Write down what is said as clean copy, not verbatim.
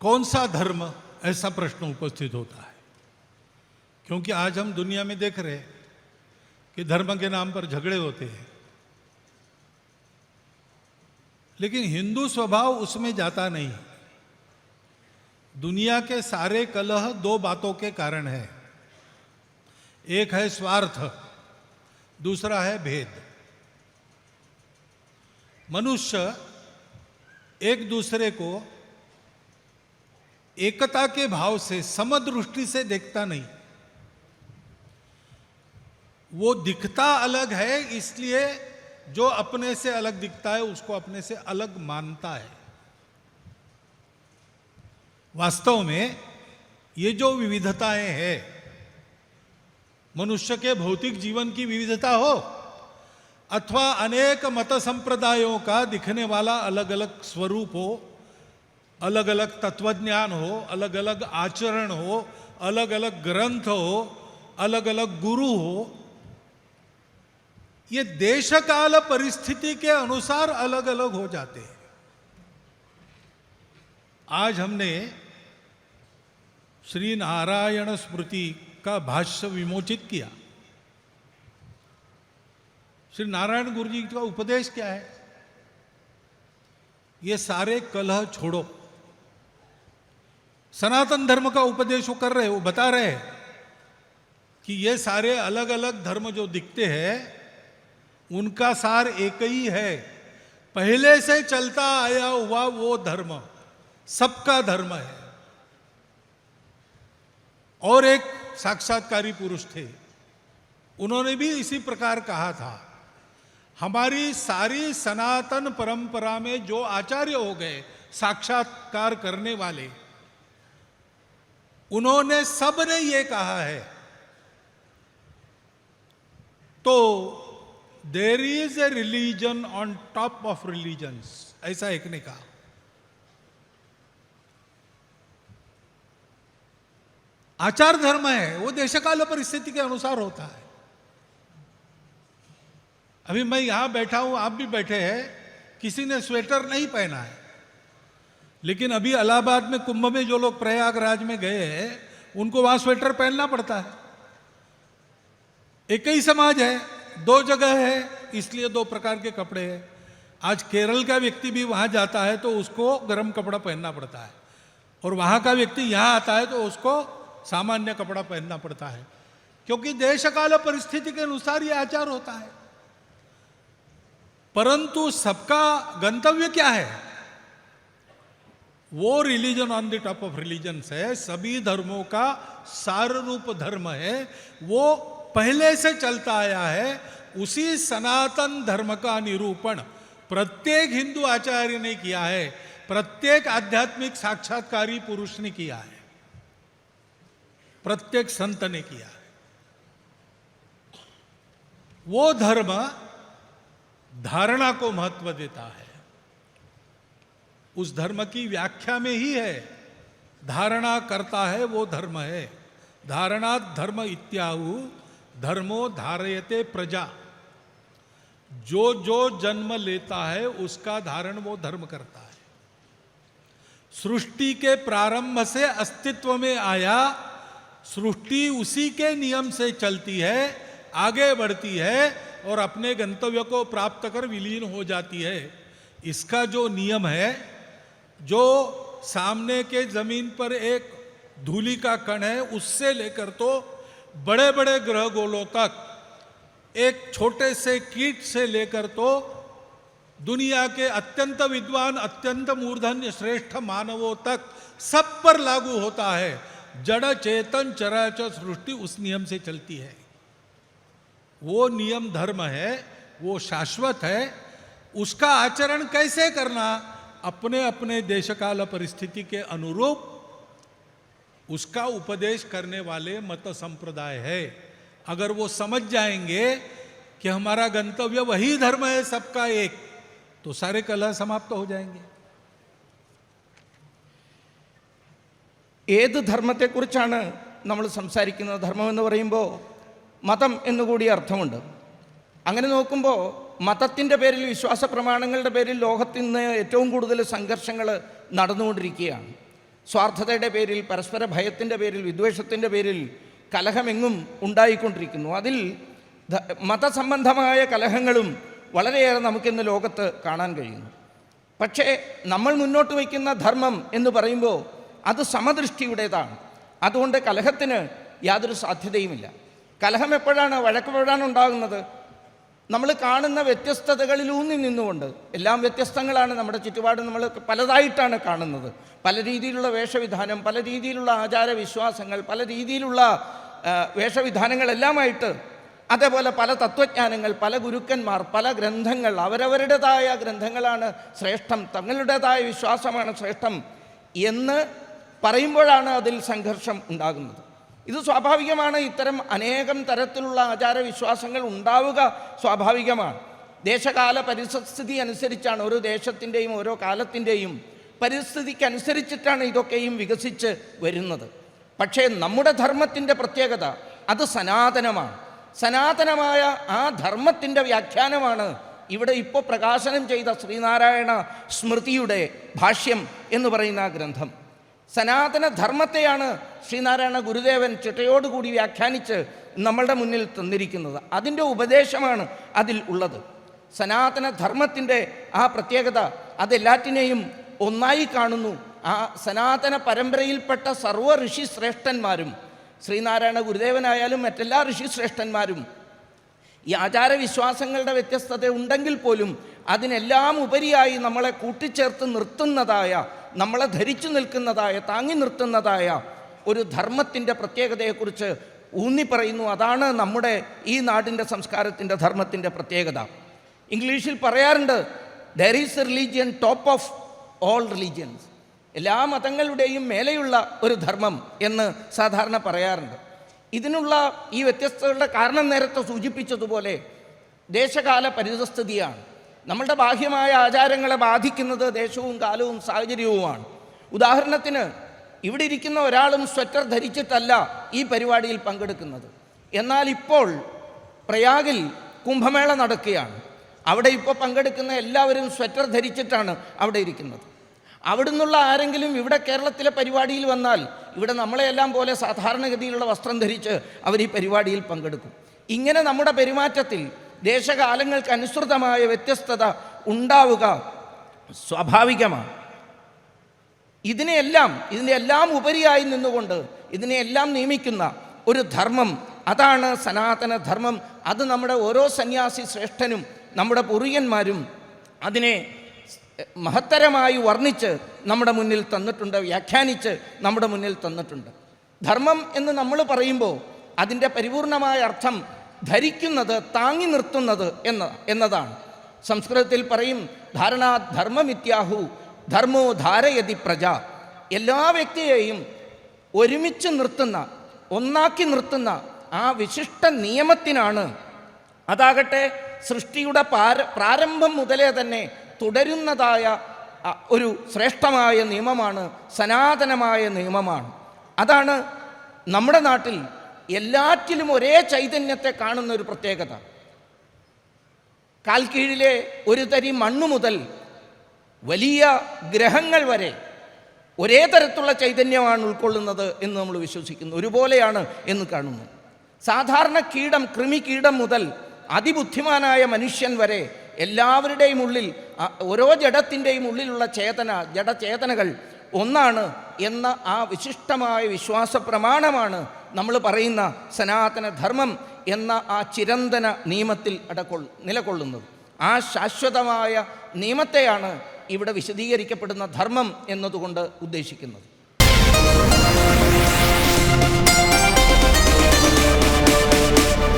कौन सा धर्म, ऐसा प्रश्न उपस्थित होता है। क्योंकि आज हम दुनिया में देख रहे हैं कि धर्म के नाम पर झगड़े होते हैं, लेकिन हिंदू स्वभाव उसमें जाता नहीं। दुनिया के सारे कलह दो बातों के कारण है। एक है स्वार्थ, दूसरा है भेद। मनुष्य एक दूसरे को एकता के भाव से, समदृष्टि से देखता नहीं। वो दिखता अलग है, इसलिए जो अपने से अलग दिखता है उसको अपने से अलग मानता है। वास्तव में ये जो विविधताएं हैं, मनुष्य के भौतिक जीवन की विविधता हो अथवा अनेक मत संप्रदायों का दिखने वाला अलग अलग स्वरूप हो, अलग अलग तत्वज्ञान हो, अलग अलग आचरण हो, अलग अलग ग्रंथ हो, अलग अलग गुरु हो, ये देश काल परिस्थिति के अनुसार अलग अलग हो जाते हैं। आज हमने श्री नारायण स्मृति का भाष्य विमोचित किया। श्री नारायण गुरु जी का उपदेश क्या है? ये सारे कलह छोड़ो। सनातन धर्म का उपदेश वो कर रहे हैं, वो बता रहे हैं कि ये सारे अलग अलग धर्म जो दिखते हैं उनका सार एक ही है। पहले से चलता आया हुआ वो धर्म सबका धर्म है। और एक साक्षात्कारी पुरुष थे, उन्होंने भी इसी प्रकार कहा था। हमारी सारी सनातन परंपरा में जो आचार्य हो गए साक्षात्कार करने वाले, उन्होंने सबने ये कहा है, तो there is a religion on top of religions, ऐसा एक ने कहा। आचार धर्म है, वो देशकाल परिस्थिति के अनुसार होता है। अभी मैं यहां बैठा हूं, आप भी बैठे हैं, किसी ने स्वेटर नहीं पहना है, लेकिन अभी इलाहाबाद में कुंभ में जो लोग प्रयागराज में गए हैं उनको वहां स्वेटर पहनना पड़ता है। एक ही समाज है, दो जगह है, इसलिए दो प्रकार के कपड़े हैं। आज केरल का व्यक्ति भी वहां जाता है तो उसको गर्म कपड़ा पहनना पड़ता है, और वहां का व्यक्ति यहां आता है तो उसको सामान्य कपड़ा पहनना पड़ता है, क्योंकि देश काल परिस्थिति के अनुसार यह आचार होता है। परंतु सबका गंतव्य क्या है? वो religion on the top of religions है, सभी धर्मों का सार रूप धर्म है, वो पहले से चलता आया है। उसी सनातन धर्म का निरूपण प्रत्येक हिंदू आचार्य ने किया है, प्रत्येक आध्यात्मिक साक्षात्कारी पुरुष ने किया है, प्रत्येक संत ने किया है। वो धर्म धारणा को महत्व देता है। उस धर्म की व्याख्या में ही है, धारणा करता है वो धर्म है। धारणा धर्म इत्याहु धर्मो धारयते प्रजा। जो जो जन्म लेता है उसका धारण वो धर्म करता है। सृष्टि के प्रारंभ से अस्तित्व में आया, सृष्टि उसी के नियम से चलती है, आगे बढ़ती है और अपने गंतव्य को प्राप्त कर विलीन हो जाती है। इसका जो नियम है, जो सामने के जमीन पर एक धूलि का कण है, उससे लेकर तो बड़े बड़े ग्रह गोलों तक, एक छोटे से कीट से लेकर तो दुनिया के अत्यंत विद्वान, अत्यंत मूर्धन्य श्रेष्ठ मानवों तक सब पर लागू होता है। जड़ चेतन चराचर सृष्टि उस नियम से चलती है। वो नियम धर्म है, वो शाश्वत है। उसका आचरण कैसे करना, अपने अपने देशकाल परिस्थिति के अनुरूप उसका उपदेश करने वाले मत संप्रदाय है। अगर वो समझ जाएंगे कि हमारा गंतव्य वही धर्म है सबका एक, तो सारे कलह समाप्त हो जाएंगे। ഏത് ധർമ്മത്തെക്കുറിച്ചാണ് നമ്മൾ സംസാരിക്കുന്നത്? ധർമ്മം എന്ന് പറയുമ്പോൾ മതം എന്നുകൂടി അർത്ഥമുണ്ട്. അങ്ങനെ നോക്കുമ്പോൾ മതത്തിൻ്റെ പേരിൽ, വിശ്വാസ പ്രമാണങ്ങളുടെ പേരിൽ ലോകത്തിൽ നിന്ന് ഏറ്റവും കൂടുതൽ സംഘർഷങ്ങൾ നടന്നുകൊണ്ടിരിക്കുകയാണ്. സ്വാർത്ഥതയുടെ പേരിൽ, പരസ്പര ഭയത്തിൻ്റെ പേരിൽ, വിദ്വേഷത്തിൻ്റെ പേരിൽ കലഹമെങ്ങും ഉണ്ടായിക്കൊണ്ടിരിക്കുന്നു. അതിൽ മതസംബന്ധമായ കലഹങ്ങളും വളരെയേറെ നമുക്കിന്ന് ലോകത്ത് കാണാൻ കഴിയുന്നു. പക്ഷേ നമ്മൾ മുന്നോട്ട് വയ്ക്കുന്ന ധർമ്മം എന്ന് പറയുമ്പോൾ അത് സമദൃഷ്ടിയുടേതാണ്. അതുകൊണ്ട് കലഹത്തിന് യാതൊരു സാധ്യതയുമില്ല. കലഹം എപ്പോഴാണ്, വഴക്കെപ്പോഴാണ് ഉണ്ടാകുന്നത്? നമ്മൾ കാണുന്ന വ്യത്യസ്തതകളിലൂന്നി നിന്നുകൊണ്ട്, എല്ലാം വ്യത്യസ്തങ്ങളാണ് നമ്മുടെ ചുറ്റുപാട്, നമ്മൾ പലതായിട്ടാണ് കാണുന്നത്. പല രീതിയിലുള്ള വേഷവിധാനം, പല രീതിയിലുള്ള ആചാരവിശ്വാസങ്ങൾ, പല രീതിയിലുള്ള വേഷവിധാനങ്ങളെല്ലാമായിട്ട്, അതേപോലെ പല തത്വജ്ഞാനങ്ങൾ, പല ഗുരുക്കന്മാർ, പല ഗ്രന്ഥങ്ങൾ, അവരവരുടേതായ ഗ്രന്ഥങ്ങളാണ് ശ്രേഷ്ഠം, തങ്ങളുടേതായ വിശ്വാസമാണ് ശ്രേഷ്ഠം എന്ന് പറയുമ്പോഴാണ് അതിൽ സംഘർഷം ഉണ്ടാകുന്നത്. ഇത് സ്വാഭാവികമാണ്. ഇത്തരം അനേകം തരത്തിലുള്ള ആചാരവിശ്വാസങ്ങൾ ഉണ്ടാവുക സ്വാഭാവികമാണ്. ദേശകാല പരിസ്ഥിതി അനുസരിച്ചാണ്, ഓരോ ദേശത്തിൻ്റെയും ഓരോ കാലത്തിൻ്റെയും പരിസ്ഥിതിക്കനുസരിച്ചിട്ടാണ് ഇതൊക്കെയും വികസിച്ച് വരുന്നത്. പക്ഷേ നമ്മുടെ ധർമ്മത്തിൻ്റെ പ്രത്യേകത അത് സനാതനമാണ്. സനാതനമായ ആ ധർമ്മത്തിൻ്റെ വ്യാഖ്യാനമാണ് ഇവിടെ ഇപ്പോൾ പ്രകാശനം ചെയ്ത ശ്രീനാരായണ സ്മൃതിയുടെ ഭാഷ്യം എന്ന് പറയുന്ന ആ ഗ്രന്ഥം. സനാതന ധർമ്മത്തെയാണ് ശ്രീനാരായണ ഗുരുദേവൻ ചിട്ടയോടുകൂടി വ്യാഖ്യാനിച്ച് നമ്മളുടെ മുന്നിൽ തന്നിരിക്കുന്നത്. അതിൻ്റെ ഉപദേശമാണ് അതിൽ ഉള്ളത്. സനാതന ധർമ്മത്തിൻ്റെ ആ പ്രത്യേകത അതെല്ലാറ്റിനെയും ഒന്നായി കാണുന്നു. ആ സനാതന പരമ്പരയിൽപ്പെട്ട സർവ്വ ഋഷി ശ്രേഷ്ഠന്മാരും, ശ്രീനാരായണ ഗുരുദേവനായാലും മറ്റെല്ലാ ഋഷി ശ്രേഷ്ഠന്മാരും, ഈ ആചാരവിശ്വാസങ്ങളുടെ വ്യത്യസ്തത ഉണ്ടെങ്കിൽ പോലും അതിനെല്ലാം ഉപരിയായി നമ്മളെ കൂട്ടിച്ചേർത്ത് നിർത്തുന്നതായ, നമ്മളെ ധരിച്ചു നിൽക്കുന്നതായ, താങ്ങി നിർത്തുന്നതായ ഒരു ധർമ്മത്തിൻ്റെ പ്രത്യേകതയെക്കുറിച്ച് ഊന്നി പറയുന്നു. അതാണ് നമ്മുടെ ഈ നാടിൻ്റെ സംസ്കാരത്തിൻ്റെ ധർമ്മത്തിൻ്റെ പ്രത്യേകത. ഇംഗ്ലീഷിൽ പറയാറുണ്ട്, there is A religion top of all religions, എല്ലാ മതങ്ങളുടെയും മേലെയുള്ള ഒരു ധർമ്മം എന്ന് സാധാരണ പറയാറുണ്ട്. ഇതിനുള്ള ഈ വ്യത്യസ്തതകളുടെ കാരണം നേരത്തെ സൂചിപ്പിച്ചതുപോലെ ദേശകാല പരിതസ്ഥിതിയാണ്. നമ്മളുടെ ബാഹ്യമായ ആചാരങ്ങളെ ബാധിക്കുന്നത് ദേശവും കാലവും സാഹചര്യവുമാണ്. ഉദാഹരണത്തിന്, ഇവിടെ ഇരിക്കുന്ന ഒരാളും സ്വെറ്റർ ധരിച്ചിട്ടല്ല ഈ പരിപാടിയിൽ പങ്കെടുക്കുന്നത്. എന്നാൽ ഇപ്പോൾ പ്രയാഗിൽ കുംഭമേള നടക്കുകയാണ്. അവിടെ ഇപ്പോൾ പങ്കെടുക്കുന്ന എല്ലാവരും സ്വെറ്റർ ധരിച്ചിട്ടാണ് അവിടെ ഇരിക്കുന്നത്. അവിടെ നിന്നുള്ള ആരെങ്കിലും ഇവിടെ കേരളത്തിലെ പരിപാടിയിൽ വന്നാൽ ഇവിടെ നമ്മളെല്ലാം പോലെ സാധാരണഗതിയിലുള്ള വസ്ത്രം ധരിച്ച് അവർ ഈ പരിപാടിയിൽ പങ്കെടുക്കും. ഇങ്ങനെ നമ്മുടെ പെരുമാറ്റത്തിൽ ദേശകാലങ്ങൾക്ക് അനുസൃതമായ വ്യത്യസ്തത ഉണ്ടാവുക സ്വാഭാവികമാണ്. ഇതിൻ്റെ എല്ലാം ഉപരിയായി നിന്നുകൊണ്ട് ഇതിനെയെല്ലാം നിയമിക്കുന്ന ഒരു ധർമ്മം, അതാണ് സനാതന ധർമ്മം. അത് നമ്മുടെ ഓരോ സന്യാസി ശ്രേഷ്ഠനും നമ്മുടെ പൂർവികന്മാരും അതിനെ മഹത്തരമായി വർണ്ണിച്ച് നമ്മുടെ മുന്നിൽ തന്നിട്ടുണ്ട്, വ്യാഖ്യാനിച്ച് നമ്മുടെ മുന്നിൽ തന്നിട്ടുണ്ട്. ധർമ്മം എന്ന് നമ്മൾ പറയുമ്പോൾ അതിൻ്റെ പരിപൂർണമായ അർത്ഥം ധരിക്കുന്നത്, താങ്ങി നിർത്തുന്നത് എന്നതാണ്. സംസ്കൃതത്തിൽ പറയും, ധാരണാ ധർമ്മമിത്യാഹു ധർമ്മോ ധാരയതി പ്രജ. എല്ലാ വ്യക്തിയെയും ഒരുമിച്ച് നിർത്തുന്ന, ഒന്നാക്കി നിർത്തുന്ന ആ വിശിഷ്ട നിയമത്തിനാണ്, അതാകട്ടെ സൃഷ്ടിയുടെ പ്രാരംഭം മുതലേ തന്നെ തുടരുന്നതായ ഒരു ശ്രേഷ്ഠമായ നിയമമാണ്, സനാതനമായ നിയമമാണ്. അതാണ് നമ്മുടെ നാട്ടിൽ എല്ലാറ്റിലും ഒരേ ചൈതന്യത്തെ കാണുന്ന ഒരു പ്രത്യേകത. കാൽക്കീഴിലെ ഒരു തരി മണ്ണു മുതൽ വലിയ ഗ്രഹങ്ങൾ വരെ ഒരേ തരത്തിലുള്ള ചൈതന്യമാണ് ഉൾക്കൊള്ളുന്നത് എന്ന് നമ്മൾ വിശ്വസിക്കുന്നു, ഒരുപോലെയാണ് എന്ന് കാണുന്നു. സാധാരണ കീടം, കൃമികീടം മുതൽ അതിബുദ്ധിമാനായ മനുഷ്യൻ വരെ എല്ലാവരുടെയും ഉള്ളിൽ, ഓരോ ജഡത്തിൻ്റെയും ഉള്ളിലുള്ള ജഡചേതനകൾ ഒന്നാണ് എന്ന ആ വിശിഷ്ടമായ വിശ്വാസ പ്രമാണമാണ് നമ്മൾ പറയുന്ന സനാതന ധർമ്മം എന്ന ആ ചിരന്തന നിയമത്തിൽ നിലകൊള്ളുന്നത്. ആ ശാശ്വതമായ നിയമത്തെയാണ് ഇവിടെ വിശദീകരിക്കപ്പെടുന്ന ധർമ്മം എന്നതുകൊണ്ട് ഉദ്ദേശിക്കുന്നത്.